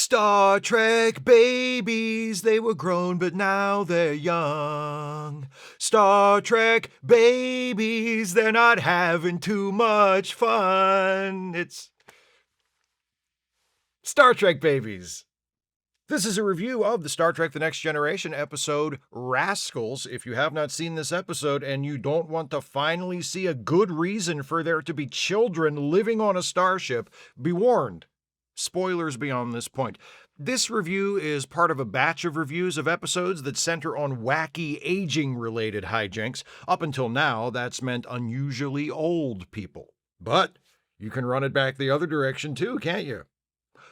Star Trek babies, they were grown but now they're young. Star Trek babies, they're not having too much fun. It's Star Trek babies. This is a review of the Star Trek The Next Generation episode, Rascals. If you have not seen this episode and you don't want to finally see a good reason for there to be children living on a starship, be warned. Spoilers beyond this point. This review is part of a batch of reviews of episodes that center on wacky aging-related hijinks. Up until now, that's meant unusually old people. But you can run it back the other direction too, can't you?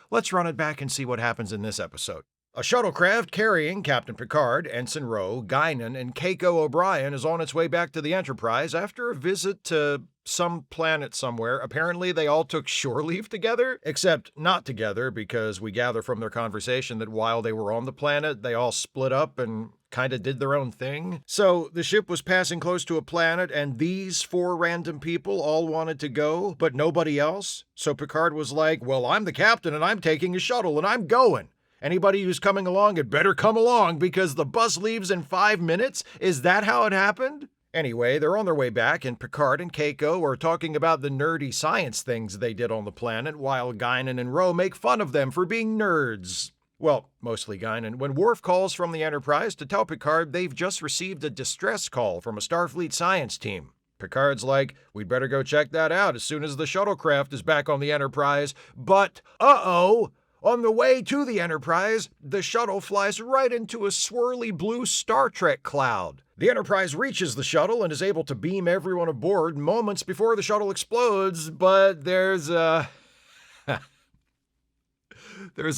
Let's run it back and see what happens in this episode. A shuttlecraft carrying Captain Picard, Ensign Ro, Guinan, and Keiko O'Brien is on its way back to the Enterprise after a visit to some planet somewhere. Apparently, they all took shore leave together, except not together because we gather from their conversation that while they were on the planet, they all split up and kind of did their own thing. So the ship was passing close to a planet and these four random people all wanted to go, but nobody else. So Picard was like, well, I'm the captain and I'm taking a shuttle and I'm going. Anybody who's coming along had better come along because the bus leaves in 5 minutes? Is that how it happened? Anyway, they're on their way back, and Picard and Keiko are talking about the nerdy science things they did on the planet, while Guinan and Ro make fun of them for being nerds. Well, mostly Guinan, when Worf calls from the Enterprise to tell Picard they've just received a distress call from a Starfleet science team. Picard's like, we'd better go check that out as soon as the shuttlecraft is back on the Enterprise, but uh-oh! On the way to the Enterprise, the shuttle flies right into a swirly blue Star Trek cloud. The Enterprise reaches the shuttle and is able to beam everyone aboard moments before the shuttle explodes, but there's a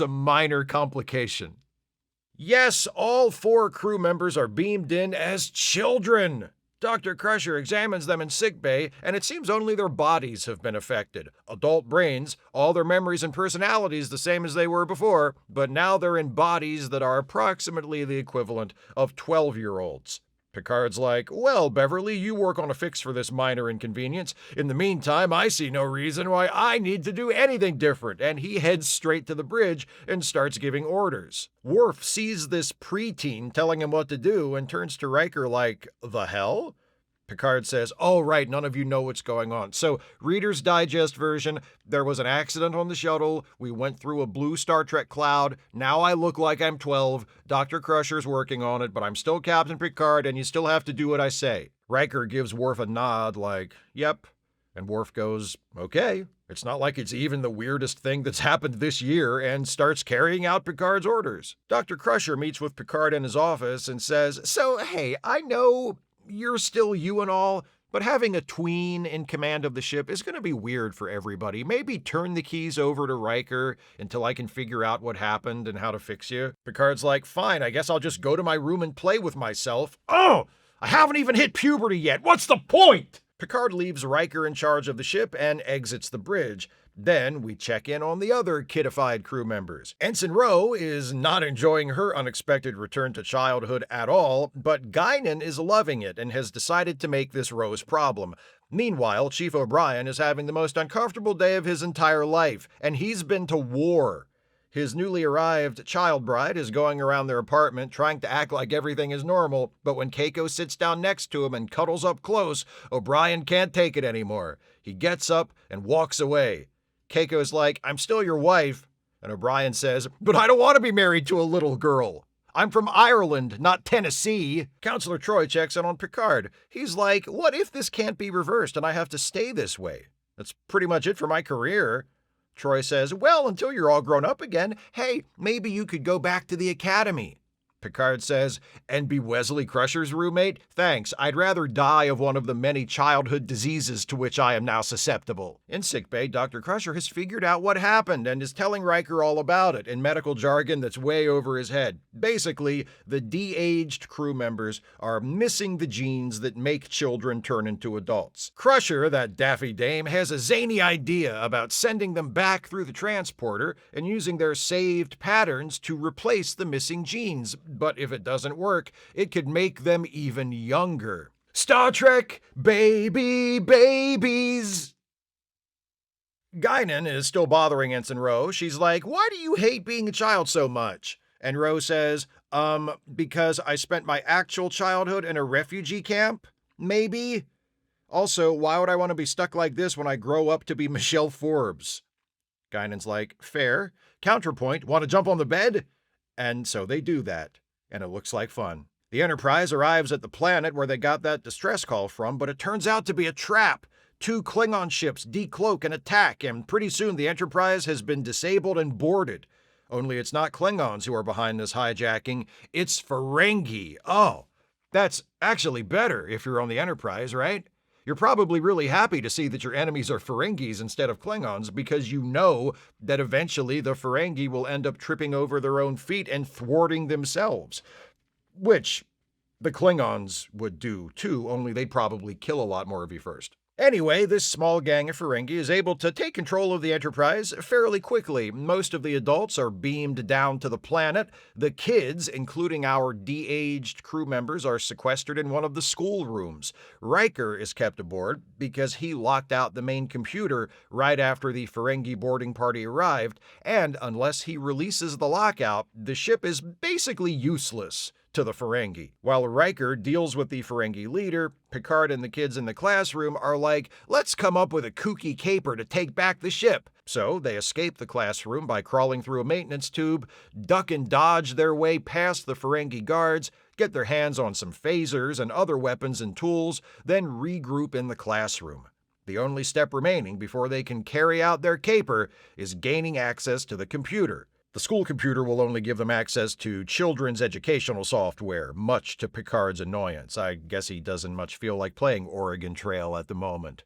minor complication. Yes, all 4 crew members are beamed in as children. Dr. Crusher examines them in sickbay, and it seems only their bodies have been affected. Adult brains, all their memories and personalities the same as they were before, but now they're in bodies that are approximately the equivalent of 12-year-olds. Picard's like, well, Beverly, you work on a fix for this minor inconvenience. In the meantime, I see no reason why I need to do anything different, and he heads straight to the bridge and starts giving orders. Worf sees this preteen telling him what to do and turns to Riker like, the hell? Picard says, oh, right, none of you know what's going on. So, Reader's Digest version, there was an accident on the shuttle, we went through a blue Star Trek cloud, now I look like I'm 12, Dr. Crusher's working on it, but I'm still Captain Picard, and you still have to do what I say. Riker gives Worf a nod like, yep, and Worf goes, okay. It's not like it's even the weirdest thing that's happened this year, and starts carrying out Picard's orders. Dr. Crusher meets with Picard in his office and says, so, hey, I know you're still you and all, but having a tween in command of the ship is going to be weird for everybody. Maybe turn the keys over to Riker until I can figure out what happened and how to fix you. Picard's like, fine, I guess I'll just go to my room and play with myself. Oh, I haven't even hit puberty yet. What's the point? Picard leaves Riker in charge of the ship and exits the bridge. Then we check in on the other kiddified crew members. Ensign Ro is not enjoying her unexpected return to childhood at all, but Guinan is loving it and has decided to make this Ro's problem. Meanwhile, Chief O'Brien is having the most uncomfortable day of his entire life, and he's been to war. His newly arrived child bride is going around their apartment trying to act like everything is normal, but when Keiko sits down next to him and cuddles up close, O'Brien can't take it anymore. He gets up and walks away. Keiko's like, I'm still your wife. And O'Brien says, but I don't want to be married to a little girl. I'm from Ireland, not Tennessee. Counselor Troy checks in on Picard. He's like, what if this can't be reversed and I have to stay this way? That's pretty much it for my career. Troy says, well, until you're all grown up again, hey, maybe you could go back to the academy. Picard says, and be Wesley Crusher's roommate? Thanks, I'd rather die of one of the many childhood diseases to which I am now susceptible. In sickbay, Dr. Crusher has figured out what happened and is telling Riker all about it in medical jargon that's way over his head. Basically, the de-aged crew members are missing the genes that make children turn into adults. Crusher, that daffy dame, has a zany idea about sending them back through the transporter and using their saved patterns to replace the missing genes. But if it doesn't work, it could make them even younger. Star Trek babies. Guinan is still bothering Ensign Ro. She's like, "Why do you hate being a child so much?" And Ro says, because I spent my actual childhood in a refugee camp? Maybe? Also, why would I want to be stuck like this when I grow up to be Michelle Forbes? Guinan's like, fair. Counterpoint, want to jump on the bed? And so they do that, and it looks like fun. The Enterprise arrives at the planet where they got that distress call from, but it turns out to be a trap. 2 Klingon ships decloak and attack, and pretty soon the Enterprise has been disabled and boarded. Only it's not Klingons who are behind this hijacking, it's Ferengi. Oh, that's actually better if you're on the Enterprise, right? You're probably really happy to see that your enemies are Ferengis instead of Klingons because you know that eventually the Ferengi will end up tripping over their own feet and thwarting themselves. Which the Klingons would do too, only they'd probably kill a lot more of you first. Anyway, this small gang of Ferengi is able to take control of the Enterprise fairly quickly. Most of the adults are beamed down to the planet. The kids, including our de-aged crew members, are sequestered in one of the school rooms. Riker is kept aboard because he locked out the main computer right after the Ferengi boarding party arrived, and unless he releases the lockout, the ship is basically useless to the Ferengi. While Riker deals with the Ferengi leader, Picard and the kids in the classroom are like, let's come up with a kooky caper to take back the ship. So they escape the classroom by crawling through a maintenance tube, duck and dodge their way past the Ferengi guards, get their hands on some phasers and other weapons and tools, then regroup in the classroom. The only step remaining before they can carry out their caper is gaining access to the computer. The school computer will only give them access to children's educational software, much to Picard's annoyance. I guess he doesn't much feel like playing Oregon Trail at the moment.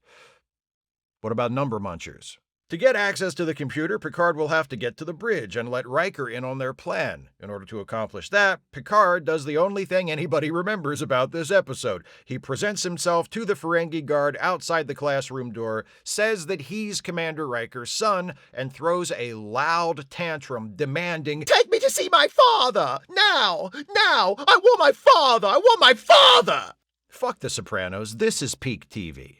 What about number munchers? To get access to the computer, Picard will have to get to the bridge and let Riker in on their plan. In order to accomplish that, Picard does the only thing anybody remembers about this episode. He presents himself to the Ferengi guard outside the classroom door, says that he's Commander Riker's son, and throws a loud tantrum demanding, "Take me to see my father! Now! Now! I want my father! I want my father!" Fuck The Sopranos, this is peak TV.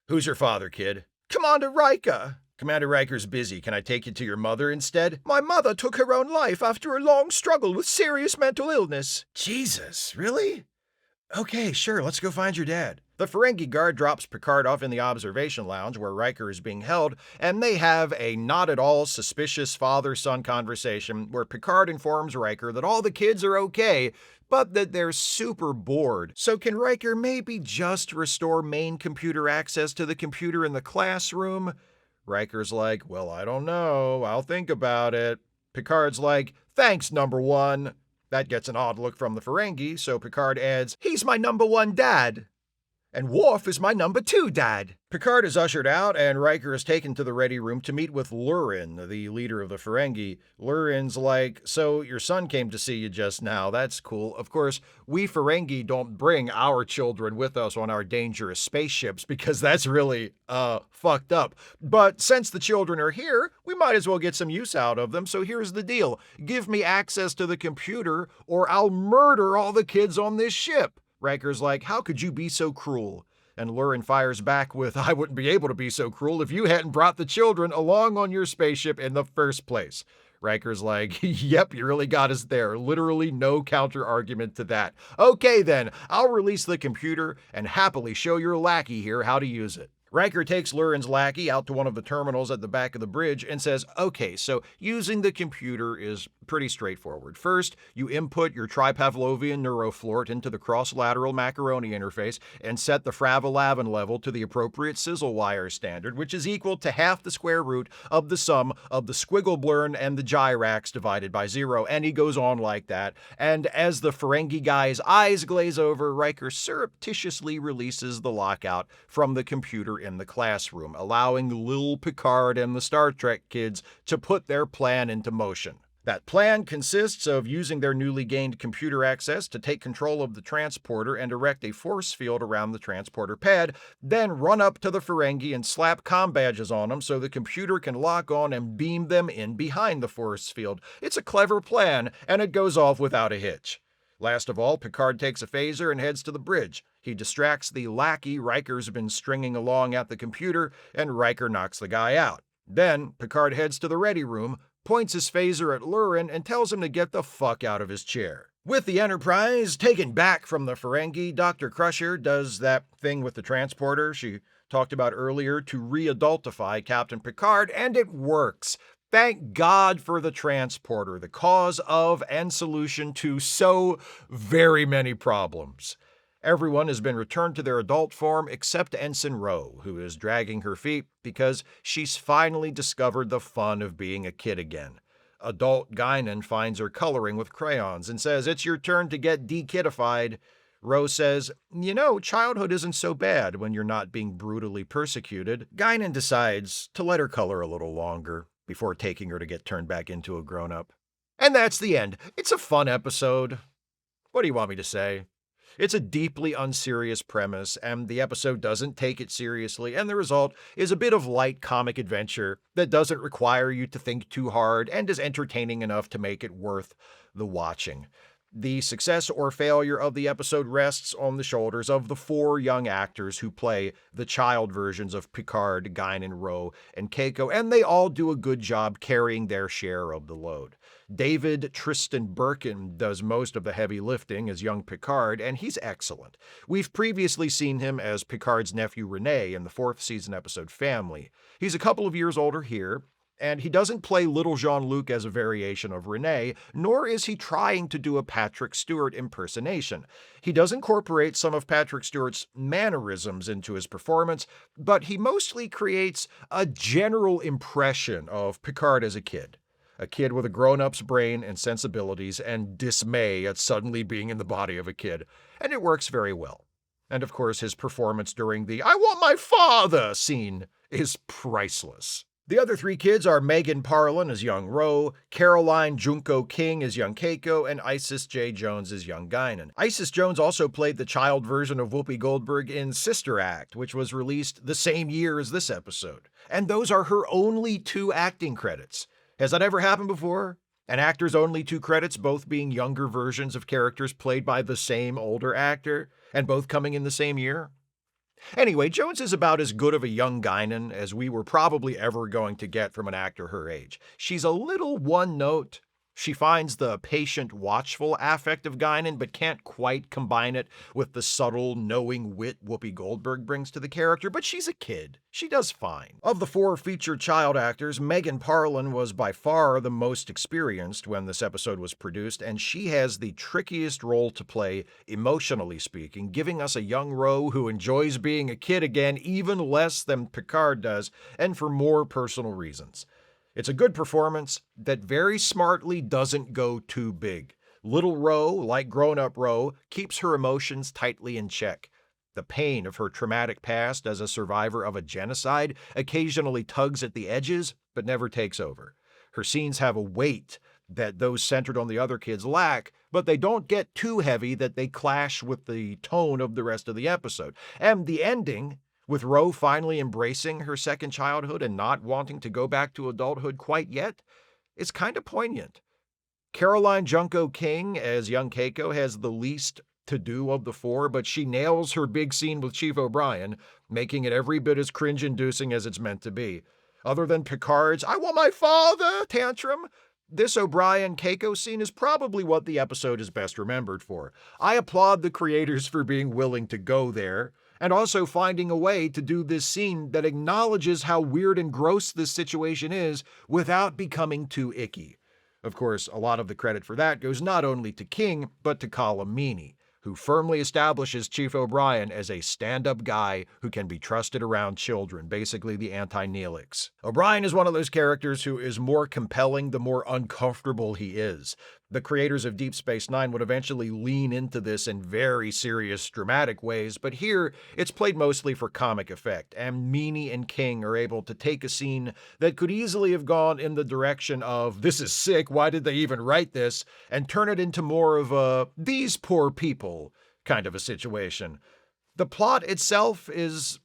Who's your father, kid? Commander Riker. Commander Riker's busy. Can I take you to your mother instead? My mother took her own life after a long struggle with serious mental illness. Jesus, really? Okay, sure, let's go find your dad. The Ferengi guard drops Picard off in the observation lounge where Riker is being held, and they have a not at all suspicious father-son conversation where Picard informs Riker that all the kids are okay, but that they're super bored. So can Riker maybe just restore main computer access to the computer in the classroom? Riker's like, well, I don't know. I'll think about it. Picard's like, thanks, number one. That gets an odd look from the Ferengi, so Picard adds, he's my number one dad. And Worf is my number 2 dad. Picard is ushered out, and Riker is taken to the ready room to meet with Lurin, the leader of the Ferengi. Lurin's like, so your son came to see you just now. That's cool. Of course, we Ferengi don't bring our children with us on our dangerous spaceships because that's really, fucked up. But since the children are here, we might as well get some use out of them. So here's the deal. Give me access to the computer, or I'll murder all the kids on this ship. Riker's like, how could you be so cruel? And Lurin fires back with, I wouldn't be able to be so cruel if you hadn't brought the children along on your spaceship in the first place. Riker's like, yep, you really got us there. Literally no counter argument to that. Okay then, I'll release the computer and happily show your lackey here how to use it. Riker takes Lurin's lackey out to one of the terminals at the back of the bridge and says, okay, so using the computer is pretty straightforward. First, you input your tripavlovian neuroflort into the cross-lateral macaroni interface and set the fravolavin level to the appropriate sizzle wire standard, which is equal to half the square root of the sum of the squiggle blurn and the gyrax divided by 0. And he goes on like that. And as the Ferengi guy's eyes glaze over, Riker surreptitiously releases the lockout from the computer in the classroom, allowing Lil Picard and the Star Trek kids to put their plan into motion. That plan consists of using their newly gained computer access to take control of the transporter and erect a force field around the transporter pad, then run up to the Ferengi and slap comm badges on them so the computer can lock on and beam them in behind the force field. It's a clever plan, and it goes off without a hitch. Last of all, Picard takes a phaser and heads to the bridge. He distracts the lackey Riker's been stringing along at the computer, and Riker knocks the guy out. Then Picard heads to the ready room, points his phaser at Lurin, and tells him to get the fuck out of his chair. With the Enterprise taken back from the Ferengi, Dr. Crusher does that thing with the transporter she talked about earlier to re-adultify Captain Picard, and it works. Thank God for the transporter, the cause of and solution to so very many problems. Everyone has been returned to their adult form except Ensign Ro, who is dragging her feet because she's finally discovered the fun of being a kid again. Adult Guinan finds her coloring with crayons and says, "It's your turn to get de-kidified." Ro says, childhood isn't so bad when you're not being brutally persecuted. Guinan decides to let her color a little longer before taking her to get turned back into a grown-up. And that's the end. It's a fun episode. What do you want me to say? It's a deeply unserious premise, and the episode doesn't take it seriously, and the result is a bit of light comic adventure that doesn't require you to think too hard and is entertaining enough to make it worth the watching. The success or failure of the episode rests on the shoulders of the 4 young actors who play the child versions of Picard, Guinan, Ro, and Keiko, and they all do a good job carrying their share of the load. David Tristan Birkin does most of the heavy lifting as young Picard, and he's excellent. We've previously seen him as Picard's nephew Rene in the 4th season episode Family. He's a couple of years older here, and he doesn't play little Jean-Luc as a variation of Rene, nor is he trying to do a Patrick Stewart impersonation. He does incorporate some of Patrick Stewart's mannerisms into his performance, but he mostly creates a general impression of Picard as a kid with a grown-up's brain and sensibilities and dismay at suddenly being in the body of a kid, and it works very well. And of course, his performance during the "I want my father" scene is priceless. The other 3 kids are Megan Parlin as young Ro, Caroline Junko King as young Keiko, and Isis J. Jones as young Guinan. Isis Jones also played the child version of Whoopi Goldberg in Sister Act, which was released the same year as this episode. And those are her only 2 acting credits. Has that ever happened before? An actor's only 2 credits both being younger versions of characters played by the same older actor, and both coming in the same year? Anyway, Jones is about as good of a young Guinan as we were probably ever going to get from an actor her age. She's a little one-note. She finds the patient, watchful affect of Guinan, but can't quite combine it with the subtle, knowing wit Whoopi Goldberg brings to the character, but she's a kid. She does fine. Of the 4 featured child actors, Megan Parlin was by far the most experienced when this episode was produced, and she has the trickiest role to play, emotionally speaking, giving us a young Ro who enjoys being a kid again even less than Picard does, and for more personal reasons. It's a good performance that very smartly doesn't go too big. Little Ro, like grown-up Ro, keeps her emotions tightly in check. The pain of her traumatic past as a survivor of a genocide occasionally tugs at the edges, but never takes over. Her scenes have a weight that those centered on the other kids lack, but they don't get too heavy that they clash with the tone of the rest of the episode. And the ending, with Ro finally embracing her second childhood and not wanting to go back to adulthood quite yet, is kind of poignant. Caroline Junko King as young Keiko has the least to do of the 4, but she nails her big scene with Chief O'Brien, making it every bit as cringe-inducing as it's meant to be. Other than Picard's "I want my father" tantrum, this O'Brien-Keiko scene is probably what the episode is best remembered for. I applaud the creators for being willing to go there, and also finding a way to do this scene that acknowledges how weird and gross this situation is without becoming too icky. Of course, a lot of the credit for that goes not only to King, but to Colm Meaney, who firmly establishes Chief O'Brien as a stand-up guy who can be trusted around children, basically the anti-Neelix. O'Brien is one of those characters who is more compelling the more uncomfortable he is. The creators of Deep Space Nine would eventually lean into this in very serious, dramatic ways, but here it's played mostly for comic effect, and Meaney and King are able to take a scene that could easily have gone in the direction of "this is sick, why did they even write this?" and turn it into more of a "these poor people" kind of a situation. The plot itself is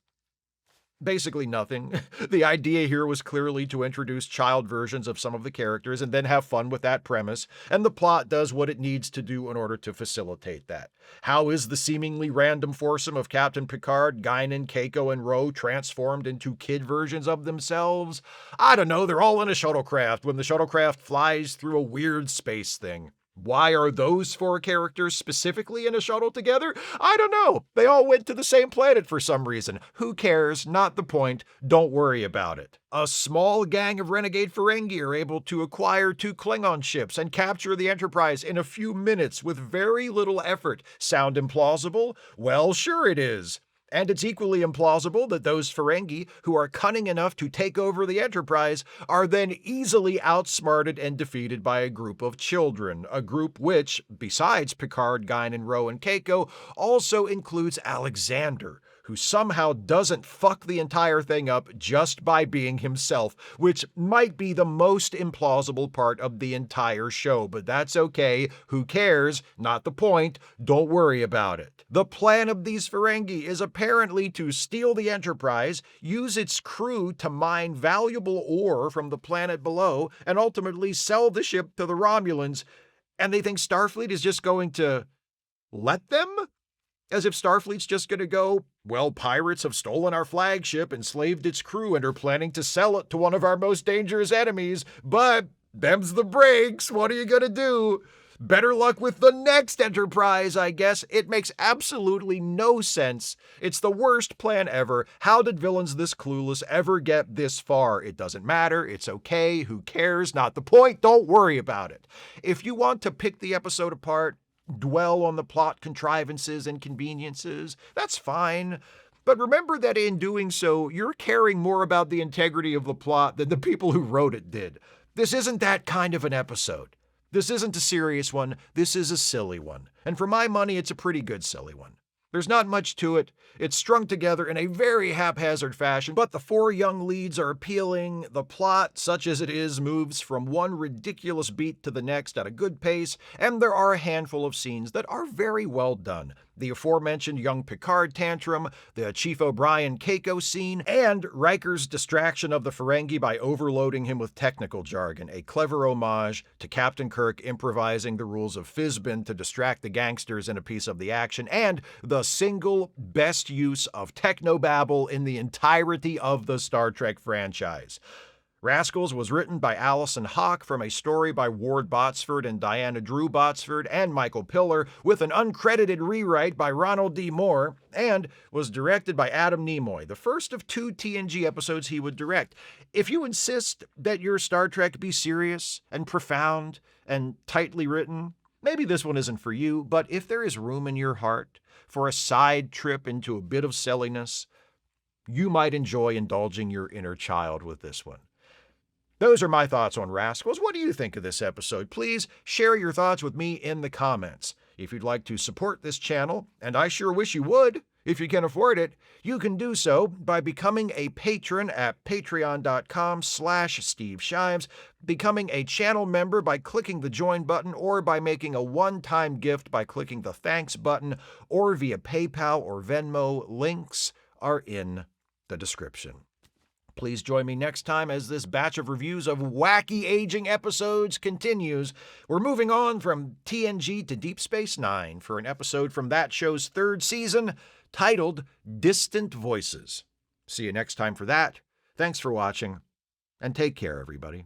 Basically nothing. The idea here was clearly to introduce child versions of some of the characters and then have fun with that premise, and the plot does what it needs to do in order to facilitate that. How is the seemingly random foursome of Captain Picard, Guinan, Keiko, and Ro transformed into kid versions of themselves? I don't know, they're all in a shuttlecraft when the shuttlecraft flies through a weird space thing. Why are those four characters specifically in a shuttle together? I don't know. They all went to the same planet for some reason. Who cares? Not the point. Don't worry about it. A small gang of renegade Ferengi are able to acquire 2 Klingon ships and capture the Enterprise in a few minutes with very little effort. Sound implausible? Well, sure it is. And it's equally implausible that those Ferengi, who are cunning enough to take over the Enterprise, are then easily outsmarted and defeated by a group of children. A group which, besides Picard, Guinan, Ro, and Keiko, also includes Alexander, who somehow doesn't fuck the entire thing up just by being himself, which might be the most implausible part of the entire show, but that's okay. Who cares? Not the point. Don't worry about it. The plan of these Ferengi is apparently to steal the Enterprise, use its crew to mine valuable ore from the planet below, and ultimately sell the ship to the Romulans. And they think Starfleet is just going to let them? As if Starfleet's just going to go, well, pirates have stolen our flagship, enslaved its crew, and are planning to sell it to one of our most dangerous enemies. But them's the breaks. What are you going to do? Better luck with the next Enterprise, I guess. It makes absolutely no sense. It's the worst plan ever. How did villains this clueless ever get this far? It doesn't matter. It's okay. Who cares? Not the point. Don't worry about it. If you want to pick the episode apart, dwell on the plot contrivances and conveniences, that's fine. But remember that in doing so, you're caring more about the integrity of the plot than the people who wrote it did. This isn't that kind of an episode. This isn't a serious one. This is a silly one. And for my money, it's a pretty good silly one. There's not much to it. It's strung together in a very haphazard fashion, but the 4 young leads are appealing. The plot, such as it is, moves from one ridiculous beat to the next at a good pace, and there are a handful of scenes that are very well done. The aforementioned young Picard tantrum, the Chief O'Brien Keiko scene, and Riker's distraction of the Ferengi by overloading him with technical jargon, a clever homage to Captain Kirk improvising the rules of Fizbin to distract the gangsters in a piece of the action, and the single best use of technobabble in the entirety of the Star Trek franchise. Rascals was written by Alison Hawke from a story by Ward Botsford and Diana Drew Botsford and Michael Piller, with an uncredited rewrite by Ronald D. Moore, and was directed by Adam Nimoy, the first of 2 TNG episodes he would direct. If you insist that your Star Trek be serious and profound and tightly written, maybe this one isn't for you, but if there is room in your heart for a side trip into a bit of silliness, you might enjoy indulging your inner child with this one. Those are my thoughts on Rascals. What do you think of this episode? Please share your thoughts with me in the comments. If you'd like to support this channel, and I sure wish you would, if you can afford it, you can do so by becoming a patron at patreon.com/Steve Shives, becoming a channel member by clicking the join button, or by making a one-time gift by clicking the thanks button, or via PayPal or Venmo. Links are in the description. Please join me next time as this batch of reviews of wacky aging episodes continues. We're moving on from TNG to Deep Space Nine for an episode from that show's 3rd season titled Distant Voices. See you next time for that. Thanks for watching, and take care, everybody.